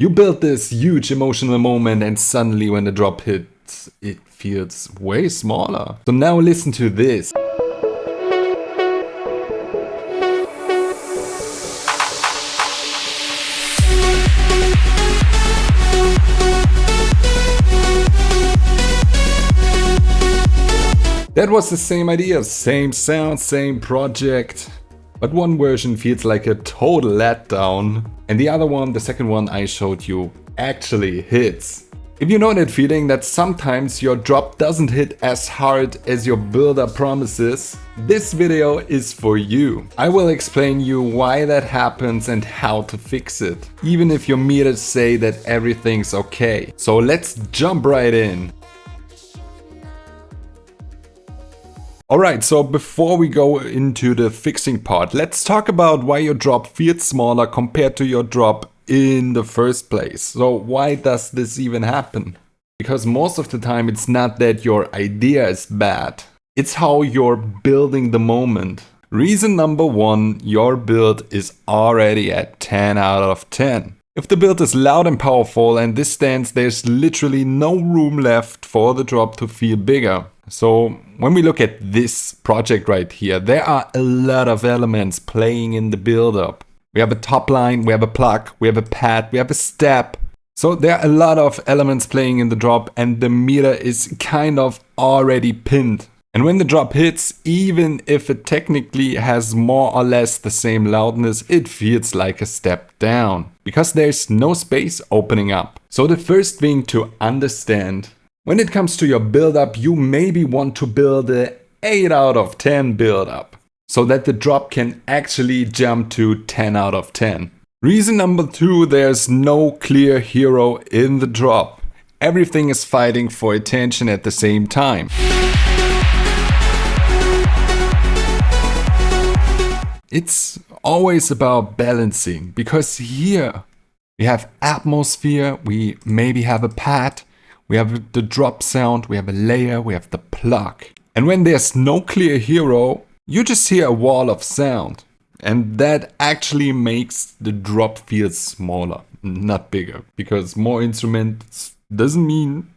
You build this huge emotional moment and suddenly when the drop hits, it feels way smaller. So now listen to this. That was the same idea, same sound, same project, but one version feels like a total letdown, and the other one, the second one I showed you, actually hits. If you know that feeling that sometimes your drop doesn't hit as hard as your build-up promises, this video is for you. I will explain you why that happens and how to fix it, even if your meters say that everything's okay. So let's jump right in. Alright, so before we go into the fixing part, let's talk about why your drop feels smaller compared to your drop in the first place. So why does this even happen? Because most of the time it's not that your idea is bad, it's how you're building the moment. Reason number one, your build is already at 10 out of 10. If the build is loud and powerful and this stands, there's literally no room left for the drop to feel bigger. So when we look at this project right here, there are a lot of elements playing in the build-up. We have a top line, we have a pluck, we have a pad, we have a step. So there are a lot of elements playing in the drop and the meter is kind of already pinned. And when the drop hits, even if it technically has more or less the same loudness, it feels like a step down because there's no space opening up. So the first thing to understand, when it comes to your build-up, you maybe want to build a 8 out of 10 build-up so that the drop can actually jump to 10 out of 10. Reason number two, there's no clear hero in the drop. Everything is fighting for attention at the same time. It's always about balancing because here we have atmosphere, we maybe have a pad, we have the drop sound, we have a layer, we have the pluck. And when there's no clear hero, you just hear a wall of sound. And that actually makes the drop feel smaller, not bigger. Because more instruments doesn't mean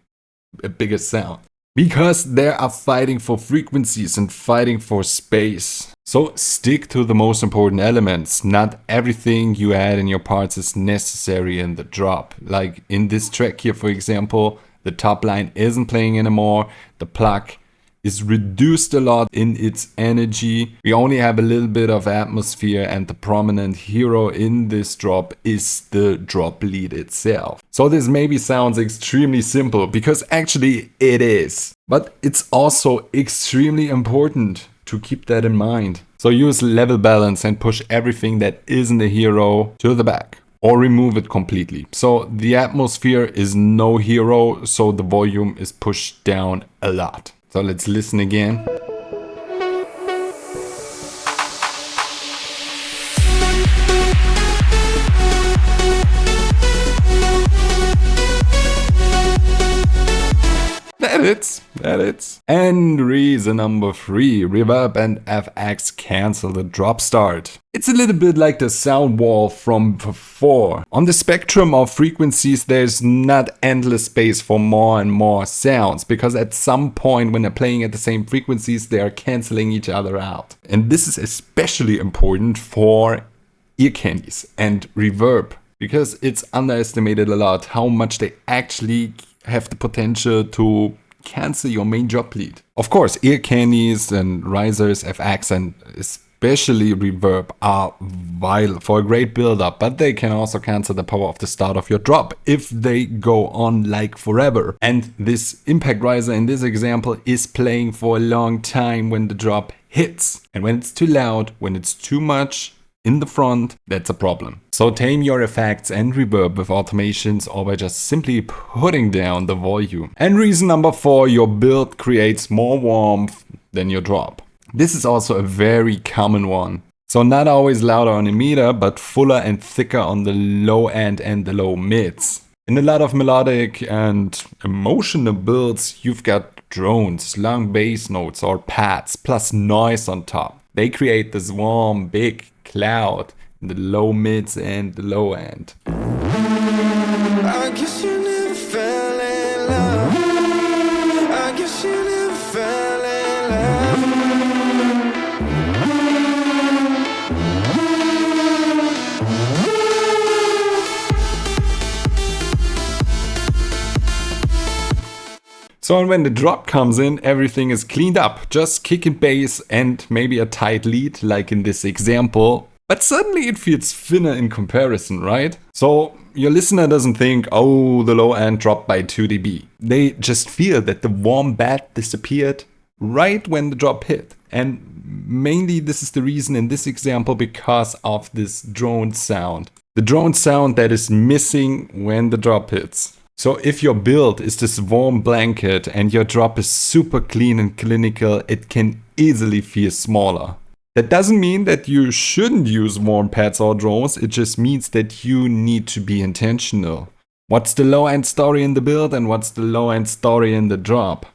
a bigger sound. Because they are fighting for frequencies and fighting for space. So stick to the most important elements. Not everything you add in your parts is necessary in the drop. Like in this track here, for example, the top line isn't playing anymore. The pluck is reduced a lot in its energy. We only have a little bit of atmosphere and the prominent hero in this drop is the drop lead itself. So this maybe sounds extremely simple because actually it is. But it's also extremely important to keep that in mind. So use level balance and push everything that isn't a hero to the back. Or remove it completely. So the atmosphere is no hero, so the volume is pushed down a lot. So let's listen again. That it's. And reason number three, Reverb and FX cancel the drop start. It's a little bit like the sound wall from before. On the spectrum of frequencies, there's not endless space for more and more sounds, because at some point when they're playing at the same frequencies, they are canceling each other out. And this is especially important for ear candies and reverb, because it's underestimated a lot how much they actually have the potential to cancel your main drop lead. Of course, ear candies and risers, FX and especially reverb are vital for a great build-up, but they can also cancel the power of the start of your drop if they go on like forever. And this impact riser in this example is playing for a long time when the drop hits. And when it's too loud, when it's too much in the front, that's a problem. So tame your effects and reverb with automations or by just simply putting down the volume. And reason number four, your build creates more warmth than your drop. This is also a very common one. So not always louder on the meter, but fuller and thicker on the low end and the low mids. In a lot of melodic and emotional builds, you've got drones, long bass notes or pads, plus noise on top. They create this warm, big cloud in the low mids and the low end. So when the drop comes in, everything is cleaned up. Just kick and bass and maybe a tight lead like in this example. But suddenly it feels thinner in comparison, right? So your listener doesn't think, oh, the low end dropped by 2 dB. They just feel that the warm bed disappeared right when the drop hit. And mainly this is the reason in this example because of this drone sound. The drone sound that is missing when the drop hits. So if your build is this warm blanket and your drop is super clean and clinical, it can easily feel smaller. That doesn't mean that you shouldn't use warm pads or drones, it just means that you need to be intentional. What's the low end story in the build and what's the low end story in the drop?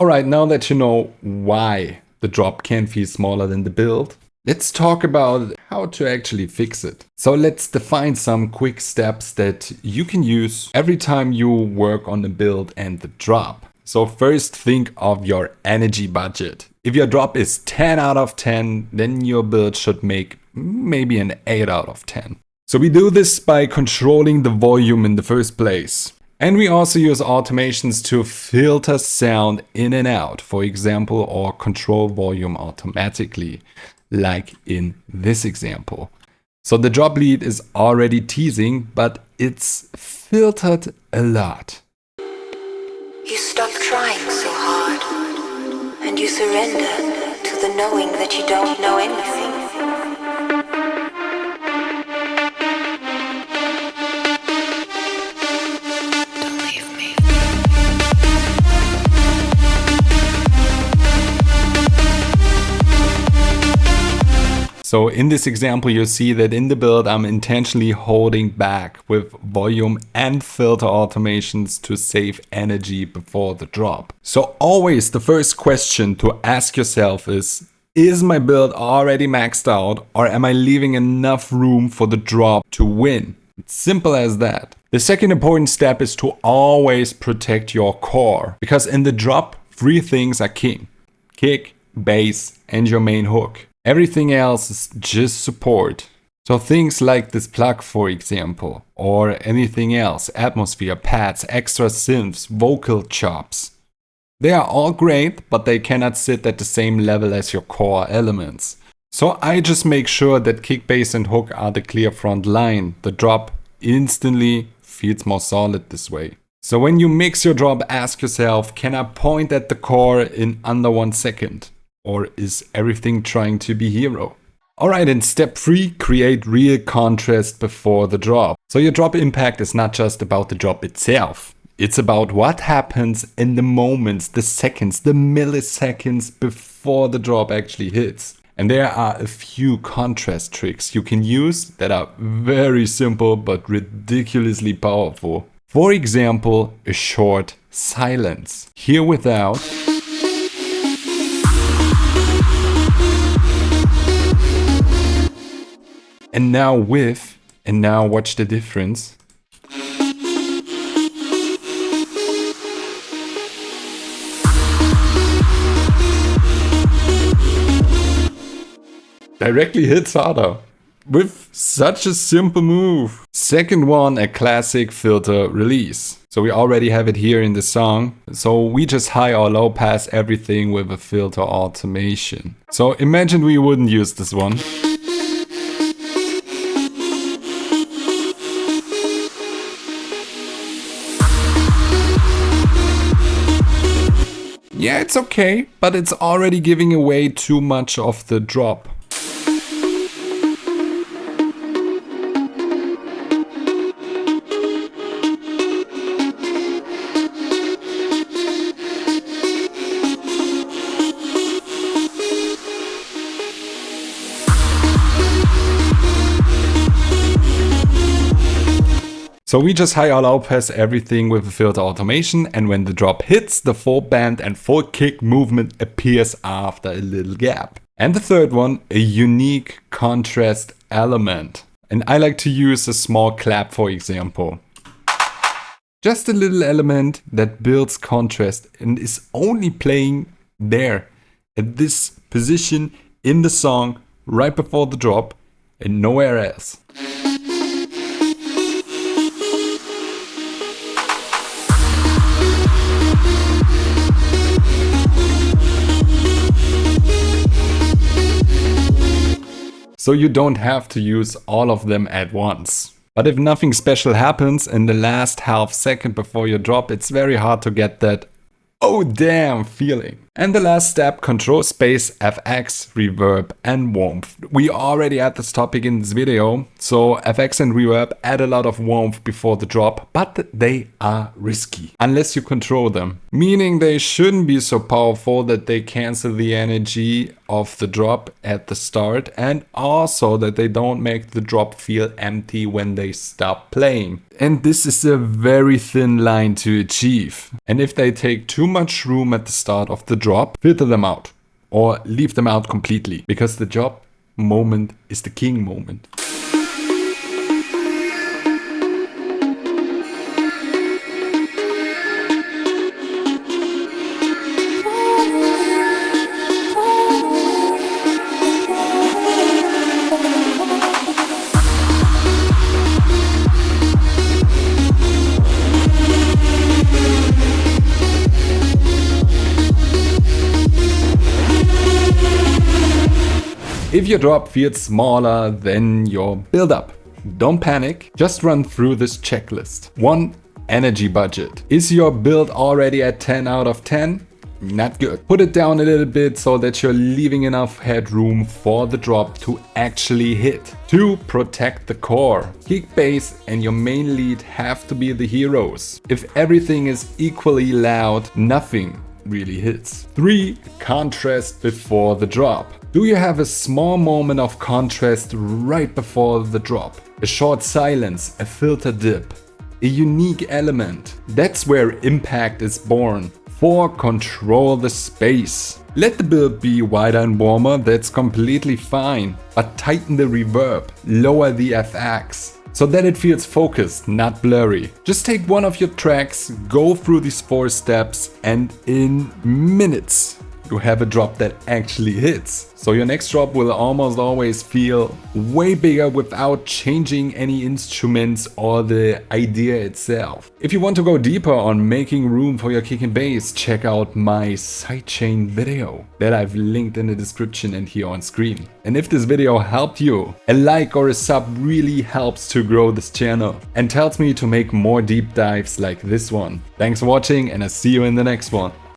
Alright, now that you know why the drop can feel smaller than the build, let's talk about how to actually fix it. So let's define some quick steps that you can use every time you work on the build and the drop. So first, think of your energy budget. If your drop is 10 out of 10, then your build should make maybe an 8 out of 10. So we do this by controlling the volume in the first place. And we also use automations to filter sound in and out, for example, or control volume automatically, like in this example. So the drop lead is already teasing, but it's filtered a lot. You stop trying so hard, and you surrender to the knowing that you don't know anything. Don't leave me. So in this example, you see that in the build, I'm intentionally holding back with volume and filter automations to save energy before the drop. So always the first question to ask yourself is my build already maxed out or am I leaving enough room for the drop to win? It's simple as that. The second important step is to always protect your core because in the drop, 3 things are king: kick, bass, and your main hook. Everything else is just support. So things like this plug, for example, or anything else, atmosphere, pads, extra synths, vocal chops. They are all great, but they cannot sit at the same level as your core elements. So I just make sure that kick, bass and hook are the clear front line. The drop instantly feels more solid this way. So when you mix your drop, ask yourself, can I point at the core in under 1 second? Or is everything trying to be hero? Alright, in step 3, create real contrast before the drop. So your drop impact is not just about the drop itself. It's about what happens in the moments, the seconds, the milliseconds before the drop actually hits. And there are a few contrast tricks you can use that are very simple but ridiculously powerful. For example, a short silence. Here without. And now with, and now watch the difference. Directly hits harder. With such a simple move. Second one, a classic filter release. So we already have it here in the song. So we just high or low pass everything with a filter automation. So imagine we wouldn't use this one. Yeah, it's okay, but it's already giving away too much of the drop. So we just high or low pass everything with a filter automation, and when the drop hits, the full band and full kick movement appears after a little gap. And the third one, a unique contrast element. And I like to use a small clap, for example. Just a little element that builds contrast and is only playing there at this position in the song right before the drop and nowhere else. so you don't have to use all of them at once. But if nothing special happens in the last half second before your drop, it's very hard to get that "oh damn" feeling. And the last step, control space, FX, reverb and warmth. We already had this topic in this video, so FX and reverb add a lot of warmth before the drop, but they are risky unless you control them. Meaning they shouldn't be so powerful that they cancel the energy of the drop at the start, and also that they don't make the drop feel empty when they stop playing. And this is a very thin line to achieve. And if they take too much room at the start of the drop, filter them out or leave them out completely, because the drop moment is the king moment. If your drop feels smaller than your build-up, don't panic, just run through this checklist. 1. Energy budget. Is your build already at 10 out of 10? Not good. Put it down a little bit so that you're leaving enough headroom for the drop to actually hit. 2. Protect the core. Kick, bass and your main lead have to be the heroes. If everything is equally loud, nothing really hits. 3. Contrast before the drop. Do you have a small moment of contrast right before the drop? A short silence, a filter dip, a unique element. That's where impact is born. 4. Control the space. Let the build be wider and warmer, that's completely fine. But tighten the reverb, lower the FX, so that it feels focused, not blurry. Just take one of your tracks, go through these 4 steps, and in minutes you have a drop that actually hits. So your next drop will almost always feel way bigger without changing any instruments or the idea itself. If you want to go deeper on making room for your kick and bass, check out my sidechain video that I've linked in the description and here on screen. And if this video helped you, a like or a sub really helps to grow this channel and tells me to make more deep dives like this one. Thanks for watching and I'll see you in the next one.